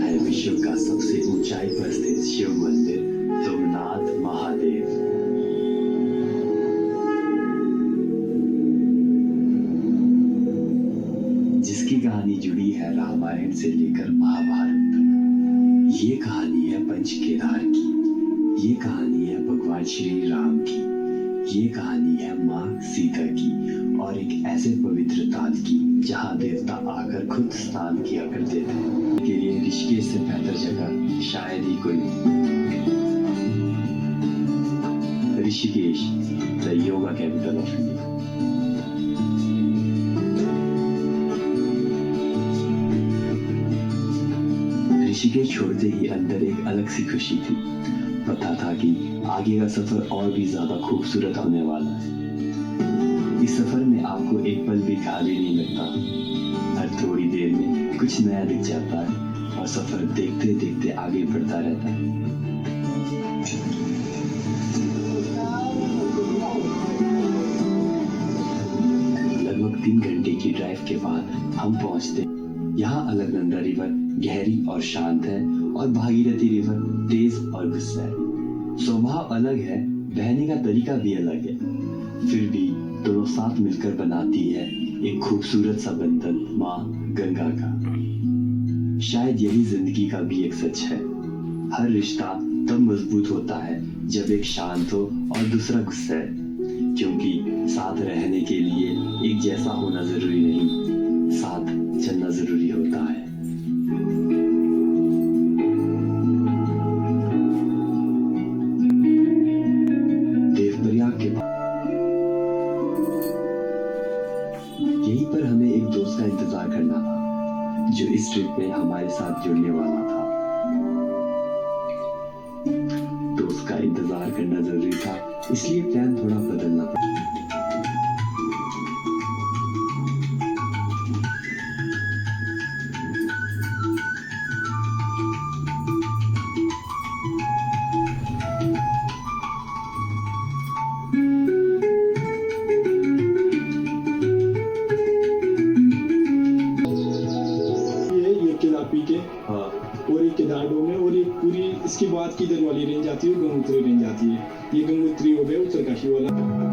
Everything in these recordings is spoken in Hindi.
है विश्व का सबसे ऊंचाई पर स्थित शिव मंदिर तुंगनाथ महादेव। जिसकी कहानी जुड़ी है रामायण से लेकर महाभारत तक। ये कहानी है पंच केदार की, ये कहानी है भगवान श्री राम की, ये कहानी है माँ सीता की और एक ऐसे पवित्र ताल की जहाँ देवता आकर खुद स्नान किया करते थे। के लिए ऋषिकेश से बेहतर जगह शायद ही कोई। Rishikesh, the yoga capital of India. Rishikesh छोड़ते ही अंदर एक अलग सी खुशी थी। पता था कि आगे का सफर और भी ज्यादा खूबसूरत होने वाला है। इस सफर में आपको एक पल भी खाली नहीं लगता। हर थोड़ी देर में कुछ नया दिख जाता है और सफर देखते देखते आगे बढ़ता रहता है। लगभग 3 घंटे की ड्राइव के बाद हम पहुंचते। यहाँ अलकनंदा रिवर गहरी और शांत है और भागीरथी रिवर तेज और गुस्सा है। स्वभाव अलग है, बहने का तरीका भी अलग है, फिर भी दोनों साथ मिलकर बनाती है एक खूबसूरत सा बंधन माँ गंगा का। शायद यही जिंदगी का भी एक सच है। हर रिश्ता तब मजबूत होता है जब एक शांत हो और दूसरा गुस्सा है, क्योंकि साथ रहने के लिए एक जैसा होना जरूरी नहीं, साथ चलना जरूरी होता है। देवप्रयाग के यहीं पर हमें एक दोस्त का इंतजार करना था, जो इस ट्रिप में हमारे साथ जुड़ने वाला था। दोस्त का इंतजार करना जरूरी था, इसलिए प्लान थोड़ा बदलना पड़ा। और एक केदारडोम में और एक पूरी इसके बाद की इधर वाली रेंज आती है, गंगोत्री रेंज आती है। ये गंगोत्री हो गया उत्तरकाशी वाला।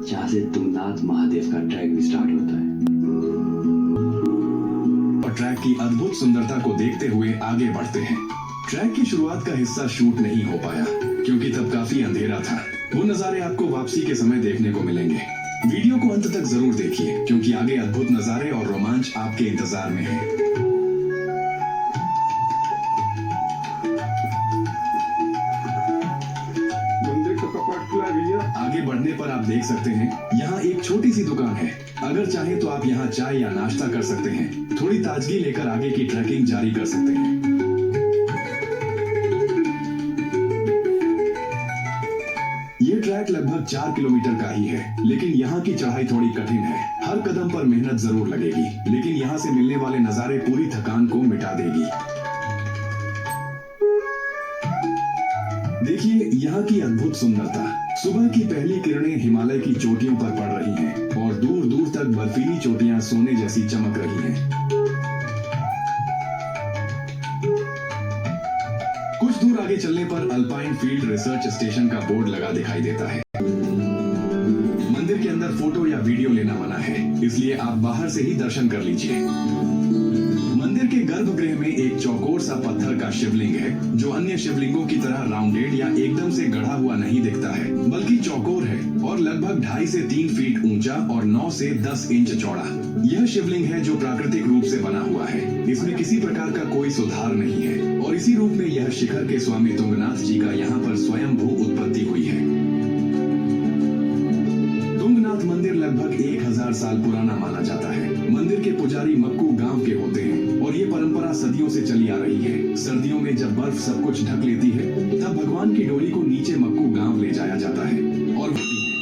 जहाँ से तुंगनाथ महादेव का ट्रैक भी स्टार्ट होता है। और ट्रैक की अद्भुत सुंदरता को देखते हुए आगे बढ़ते हैं। ट्रैक की शुरुआत का हिस्सा शूट नहीं हो पाया क्योंकि तब काफी अंधेरा था। वो नजारे आपको वापसी के समय देखने को मिलेंगे। वीडियो को अंत तक जरूर देखिए क्योंकि आगे अद्भुत नजारे और रोमांच आपके इंतजार में है। आगे बढ़ने पर आप देख सकते हैं यहाँ एक छोटी सी दुकान है। अगर चाहे तो आप यहाँ चाय या नाश्ता कर सकते हैं। थोड़ी ताजगी लेकर आगे की ट्रैकिंग जारी कर सकते हैं। ये ट्रैक लगभग 4 किलोमीटर का ही है, लेकिन यहाँ की चढ़ाई थोड़ी कठिन है। हर कदम पर मेहनत जरूर लगेगी, लेकिन यहाँ से मिलने वाले नजारे पूरी थकान को मिटा देगी। देखिए यहाँ की अद्भुत सुंदरता। सुबह की पहली किरणें हिमालय की चोटियों पर पड़ रही हैं और दूर दूर तक बर्फीली चोटियां सोने जैसी चमक रही हैं। कुछ दूर आगे चलने पर अल्पाइन फील्ड रिसर्च स्टेशन का बोर्ड लगा दिखाई देता है। मंदिर के अंदर फोटो या वीडियो लेना मना है, इसलिए आप बाहर से ही दर्शन कर लीजिए। मंदिर के गर्भगृह में एक चौकोर सा पत्थर का शिवलिंग है, जो अन्य शिवलिंगों की तरह राउंडेड या एकदम से गढ़ा हुआ नहीं दिखता है, बल्कि चौकोर है और लगभग 2.5 से 3 फीट ऊंचा और 9 से 10 इंच चौड़ा। यह शिवलिंग है जो प्राकृतिक रूप से बना हुआ है। इसमें किसी प्रकार का कोई सुधार नहीं है और इसी रूप में यह शिखर के स्वामी तुंगनाथ जी का यहाँ पर स्वयंभू उत्पत्ति हुई है। तुंगनाथ मंदिर लगभग 1000 साल पुराना माना जाता है। मंदिर के पुजारी मक्कू गांव के होते हैं और ये परंपरा सदियों से चली आ रही है। सर्दियों में जब बर्फ सब कुछ ढक लेती है, तब भगवान की डोली को नीचे मक्कू गांव ले जाया जाता है और होती है।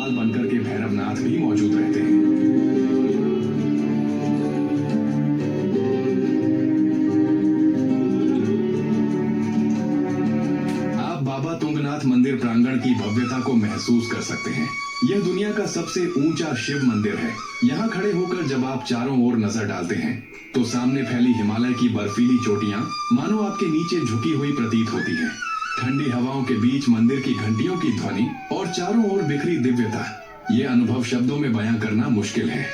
कपाल बनकर के भैरवनाथ भी मौजूद रहते हैं। आप बाबा तुंगनाथ मंदिर प्रांगण की भव्यता को महसूस कर सकते हैं। यह दुनिया का सबसे ऊंचा शिव मंदिर है। यहाँ खड़े होकर जब आप चारों ओर नजर डालते हैं तो सामने फैली हिमालय की बर्फीली चोटियां मानो आपके नीचे झुकी हुई प्रतीत होती हैं। ठंडी हवाओं के बीच मंदिर की घंटियों की ध्वनि और चारों ओर बिखरी दिव्यता, ये अनुभव शब्दों में बयां करना मुश्किल है।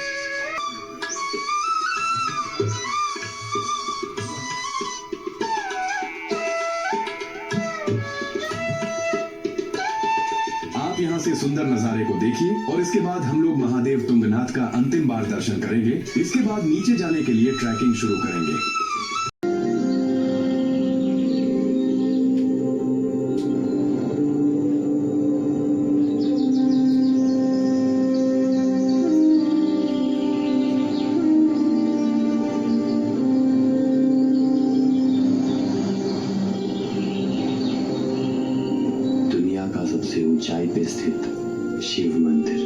आप यहाँ से सुंदर नजारे को देखिए और इसके बाद हम लोग महादेव तुंगनाथ का अंतिम बार दर्शन करेंगे। इसके बाद नीचे जाने के लिए ट्रैकिंग शुरू करेंगे। दुनिया का सबसे ऊंचाई पे स्थित शिव मंदिर।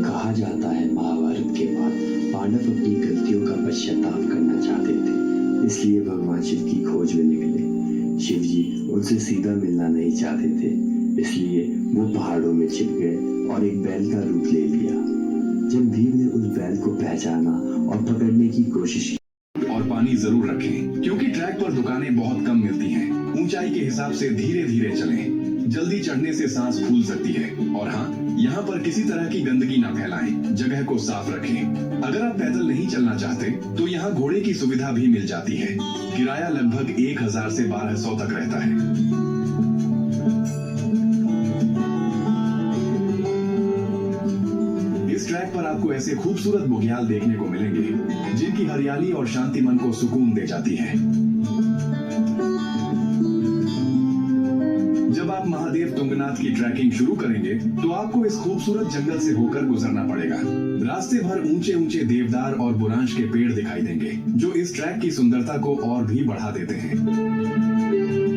कहा जाता है महाभारत के बाद पांडव अपनी गलतियों का पश्चाताप करना चाहते थे, इसलिए भगवान शिव की खोज में निकले। शिव जी उनसे सीधा मिलना नहीं चाहते थे, इसलिए वो पहाड़ों में छिप गए और एक बैल का रूप ले लिया। जब भीम ने उस बैल को पहचाना और पकड़ने की कोशिश की, और पानी जरूर रखें क्योंकि ट्रैक पर दुकानें बहुत कम मिलती हैं। ऊंचाई के हिसाब से धीरे धीरे चलें। जल्दी चढ़ने से सांस फूल सकती है। और हाँ, यहाँ पर किसी तरह की गंदगी ना फैलाएं, जगह को साफ रखें। अगर आप पैदल नहीं चलना चाहते तो यहाँ घोड़े की सुविधा भी मिल जाती है। किराया लगभग 1000 से 1200 तक रहता है। इस ट्रैक पर आपको ऐसे खूबसूरत बुग्याल देखने को मिलेंगे जिनकी हरियाली और शांति मन को सुकून दे जाती है। जब आप महादेव तुंगनाथ की ट्रैकिंग शुरू करेंगे तो आपको इस खूबसूरत जंगल से होकर गुजरना पड़ेगा। रास्ते भर ऊंचे ऊंचे देवदार और बुरांश के पेड़ दिखाई देंगे जो इस ट्रैक की सुंदरता को और भी बढ़ा देते हैं।